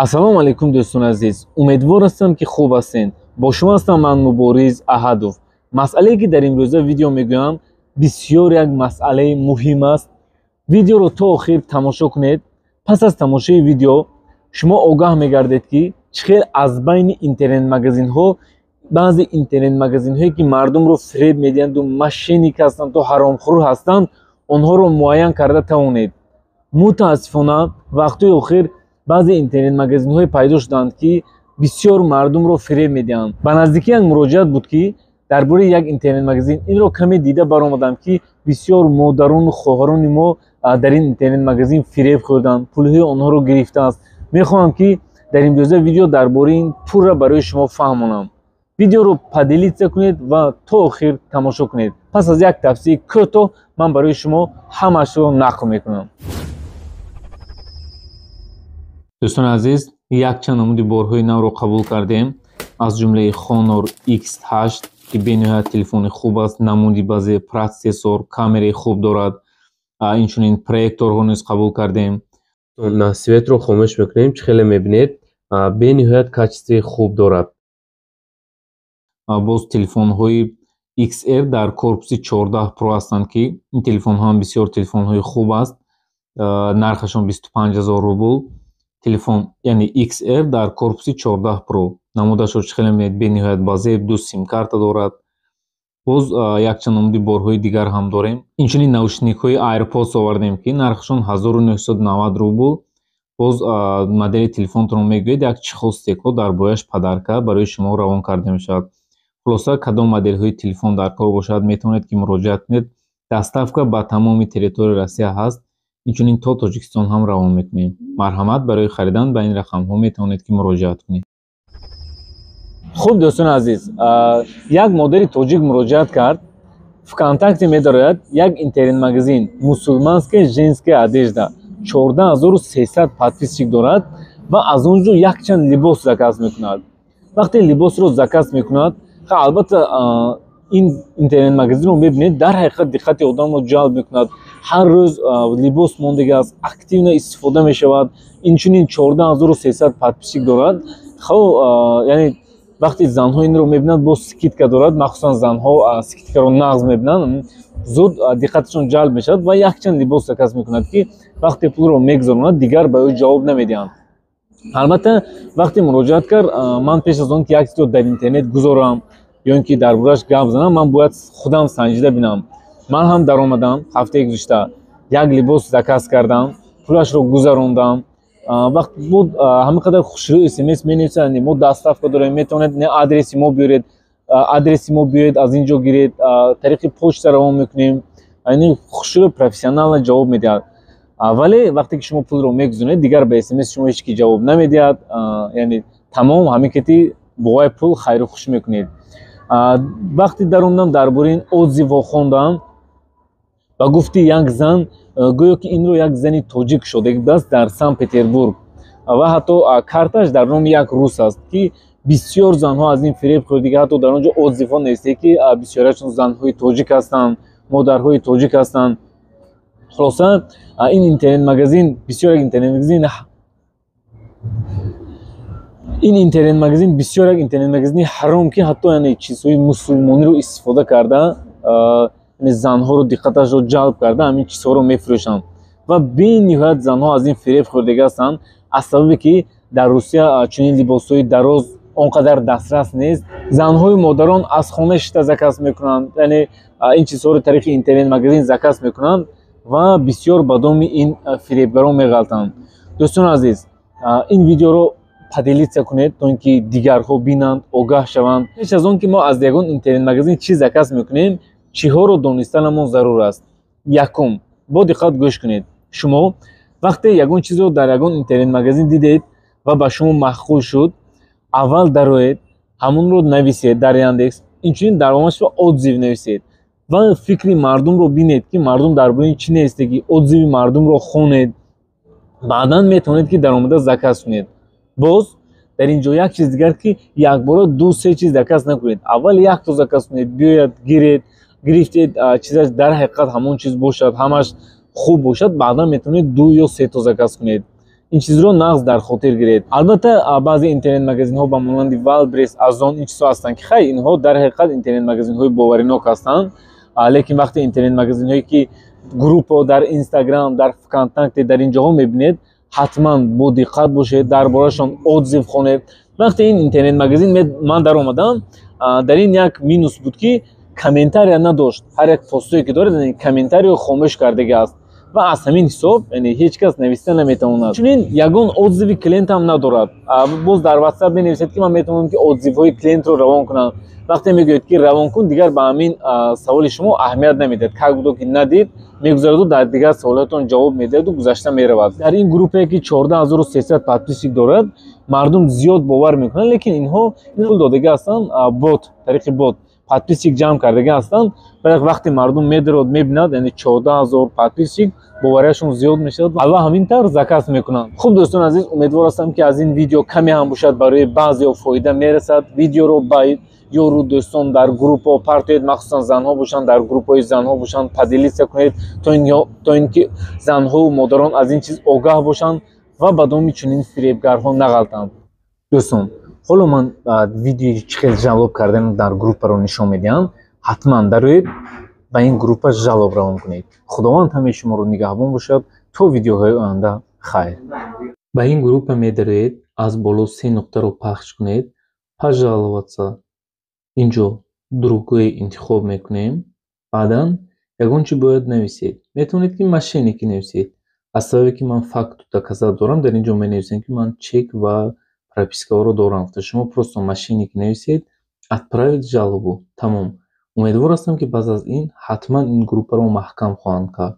Ассалому алайкум дӯстон азиз. Умедвор ҳастам ки хуб ҳастед. Бо шумо ҳастам ман Мубориз Аҳадов. Масъалае ки дар имрӯза видео мегӯям бисёр як масъалаи муҳим аст. Видеоро то охир тамошо кунед. Пас аз тамошои видео шумо огаҳ мегардед ки чӣ хел аз байни интернет-магазинҳо баъзе интернет-магазинҳое ки мардумро фиреб медиҳанду мошенник ҳастанд, то ҳаромхӯр ҳастанд, онҳоро муайян карда тавонед. Мутаассифона вақтҳои охир баъзе интернет-магазинҳое пайдо шуданд ки бисёр мардумро фиреб медиҳанд. Ба наздикӣ як муроҷиат буд ки дар бораи як интернет-магазин инро каме дида баромадам ки бисёр модарону хоҳарони мо дар ин интернет-магазин фиреб хӯрданд, пулҳои онҳоро гирифтааст. Мехоҳам ки дар имрӯза видео дар бораи ин пурра барои шумо фаҳмонам. Видеоро падилитса кунед ва то охир тамошо кунед. Пас аз як тавсияи кӯтоҳ ман барои шумо ҳамаашро нақл мекунам. дӯстони азиз, якчанд намуди борҳои навро қабул кардем, аз ҷумлаи Honor X8 ки бениҳоят телефони хуб аст, намуди базе протсессор, камераи хуб дорад, инчунин проекторҳо низ қабул кардем. Светро хомӯш мекунем, чӣ хеле мебинед, бениҳоят качествои хуб дорад. Боз телефонҳои XR дар корпуси 14 Pro ҳастанд ки ин телефонҳо ҳам бисёр телефонҳои хуб аст, нархашон 25 000 рубл. Телефон яъне XR дар корпуси 14 Pro. Намудашро чӣ хеле мебинед, бениҳоят базеб, 2 сим-карта дорад. Боз якчанд намуди борҳои дигар ҳам дорем. Инчунин наушникҳои AirPods овардем ки нархашон 1990 рубл. Боз модели телефонтонро мегӯед, як чихол стекло дар бояш падарка барои шумо равон карда мешавад. Хулоса кадом моделҳои телефон дар кор бошад, метавонед ки муроҷиат кунед. Доставка ба тамоми территорияи Россия ҳаст. инчунин то Тоҷикистон ҳам равон мекунем. Марҳамат, барои харидан ба ин рақамҳо метавонед ки муроҷиат кунед. хуб дӯстони азиз, як модери тоҷик муроҷиат кард. ВКонтакте медорад як интернет-магазин мусулманская женская одежда 14300 подписчик дорад ва аз он ҷо якчанд либос заказ мекунад. вақте либосро заказ мекунад, албатта ин интернет-магазинро мебинед, дар ҳақиқат диққати одамро ҷалб мекунад. ҳар рӯз либос мондагааст, активно истифода мешавад. Инчунин 14300 подписчик дорад. хоб яъне вақте занҳо инро мебинанд, боз скидка дорад, махсусан занҳо скидкаро нағз мебинанд, зуд диққаташон ҷалб мешавад ва якчанд либос заказ мекунад ки вақте пулро мегузаронад, дигар ба ӯ ҷавоб намедиҳанд. албатта вақте муроҷиат кард, ман пеш аз он ки як чизро дар интернет гузорам ё ин ки дар бораш гап занам, ман бояд худам санҷида бинам. ман ҳам даромадам, ҳафтаи гузашта як либос заказ кардам, пулашро гузарондам. вақт буд ҳама қадар хушрӯ смс менависад, мо доставка дорем, метавонед не адреси мо биёред, адреси мо биёед, аз ин ҷо гиред, тариқи почта равон мекунем. яъне хушрӯ профессионална ҷавоб медиҳад. вале вақте ки шумо пулро мегузонед, дигар ба смс шумо ҳеҷ ки ҷавоб намедиҳад, яъне тамом ҳамикати боғои пул хайру хуш мекунед. вақте даромадам дар бораи ин отзивҳо хондам ва гуфти як зан, гӯё ки инро як зани тоҷик шодагидаст дар Санкт-Петербург ва ҳатто карташ дар номи як рус аст ки бисёр занҳо аз ин фиреб хӯрдига, ҳатто дар он ҷо отзивҳо нависед ки бисёрашон занҳои тоҷик ҳастанд, модарҳои тоҷик ҳастанд. хулоса ин интернет-магазин бисёр як интернет-магазини ҳаром ки ҳатто яъне чизҳои мусулмониро истифода карда, занҳоро диққаташро ҷалб карда ҳамин чизҳоро мефурӯшанд ва бениҳоят занҳо аз ин фиреб хӯрдага ҳастанд, аз сабабе ки дар Русия чунин либосҳои дароз он қадар дастрас нест. занҳои модарон аз хона шита заказ мекунанд, яъне ин чизҳоро тариқи интернет-магазин заказ мекунанд ва бисёр ба доми ин фиребгарон меғалтанд. дӯстони азиз, ин видеоро падилитса кунед то ин ки дигарҳо бинанд, огаҳ шаванд. пеш аз он ки мо аз ягон интернет-магазин чӣ заказ мекунем, чиҳоро донистанамон зарур аст. якум, бо диққат гӯш кунед. шумо вақте ягон чизро дар ягон интернет-магазин дидед ва ба шумо маъқул шуд, аввал дароед ҳамонро нависед дар Яндекс, инчунин дар омаш ва отзив нависед ва фикри мардумро бинед ки мардум дар бораи чӣ нестаги, отзиви мардумро хонед. баъдан метавонед ки даромада заказ кунед. боз дар ин ҷо як чиз дигар ки якбора 2-3 чиз заказ накунед. аввал якто заказ кунед, биёяд гиред, гирифтед, чизаш дар ҳақиқат ҳамон чиз бошад, ҳамаш хуб бошад, баъдан метавонед 2 ё 3 то заказ кунед. ин чизро нағз дар хотир гиред. Албатта баъзе интернет магазинҳо ба монанди Wildberries, Ozon ин чизҳо ҳастанд ки хай инҳо дар ҳақиқат интернет магазинҳои боваринок ҳастанд, лекин вақте интернет магазинҳое ки группо дар Instagram, дар ВКонтакте, дар ин ҷоҳо мебинед, ҳатман бо диққат бошед, дар борашон отзив хонед. Вақте ин интернет магазин ман дар омадам, дар ин як минус буд ки комментария надошт. Ҳар як постое ки дорад комментариро хомӯш кардагӣ аст ва аз ҳамин ҳисоб ҳеҷ кас нависта наметавонад. Чунин ягон отзиви клиентам надорад. Боз дар WhatsApp менависад ки ман метавонам ки отзивҳои клиентро равон кунам. Вақте мегӯяд ки равон кун, дигар ба ҳамин саволи шумо аҳамият намедиҳад. Как будо ки надид, мегузараду дар дигар саволотон ҷавоб медиҳаду гузашта меравад. Дар ин группе ки 14300 подписчик дорад, мардум зиёд бовар мекунанд, лекин инҳо пул додага ҳастанд, бот, тариқи бот подписчик ҷамъ кардага ҳастанд. Барои вақте мардум медарод мебинад, яъне 14000 подписчик, боварияшон зиёд мешавад ва ҳамин тавр заказ мекунанд. Хуб дӯстон азиз, умедвор ҳастам ки аз ин видео каме ҳам бошад барои баъзеҳо фоида мерасад. Видеоро ба ёру дӯстон дар группҳо партоед, махсусан занҳо бошанд, дар группҳои занҳо бошанд, поделитсия кунед, то ин ки занҳову модарон аз ин чиз огаҳ бошанд ва ба доми чунин фиребгарҳо нағалтанд. Дӯстон, ҳоло ман видеои чӣ хел жалоб кардан дар группаро нишон медиҳам. ҳатман дароед ба ин группа жалоб равон кунед. Худованд ҳамаи шуморо нигаҳбон бошад. То видеоҳои оянда, хайр. Ба ин группа медароед, аз боло 3 нуқтаро пахш кунед. Пожаловаться. Инҷо другое интихоб мекунем. Баъдан ягон чӣ бояд нависед. Метавонед ки мошенники нависед. аз сабабе ки ман факту доказа дорам, дар инҷо менависем ки ман чек ва пропискаҳоро дорам. Шумо просто мошенники нависед, отправить жалобу. Тамом. Умедвор ҳастам ки пас аз ин ҳатман ин группаро маҳкам хоҳанд кард.